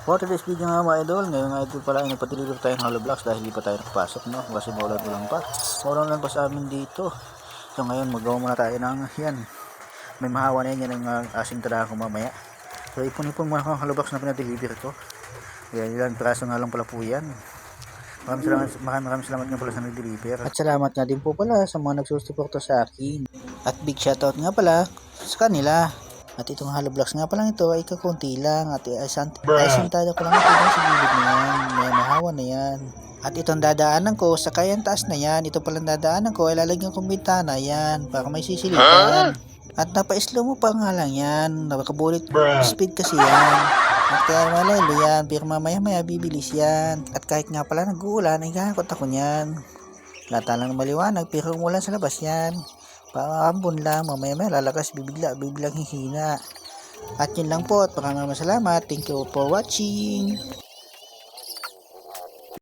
For today's video nga mga idol, ngayon nga idol pala ay nagpatililig tayo ng hollow blocks dahil hindi pa tayo nakapasok, no? Kasi maulan pa. Maulan lang pa sa amin dito. So ngayon magawa muna tayo ng yan. May mahawa na yan ang asing tara ko mamaya. So ipon-ipon muna ang hollow blocks na pinadeliver ko. Yan, ilang piraso nga lang pala po yan. Maraming salamat nga pala sa nag-deliver. At salamat nga din po pala sa mga nagsusuporta sa akin. At big shoutout nga pala sa kanila. At itong hollow blocks nga pala ito ay kakunti lang at sintada ko lang ito sa gilid na yan. May mahawa na yan. At itong dadaanan ko sa kayang taas na yan. Ito palang dadaanan ko ay lalagyan kong bintana yan para may sisilitan. At napa-slow mo pa nga lang yan. Nakabulit speed kasi yan. At kaya malalo yan. Pero mamaya bibilis yan. At kahit nga pala nag-uulan ay gagakot ako niyan. Lata lang maliwanag pero umulan sa labas yan. Paambon lang, mamaya lalakas, bibiglang hihina. At yun lang po at maraming salamat. Thank you for watching.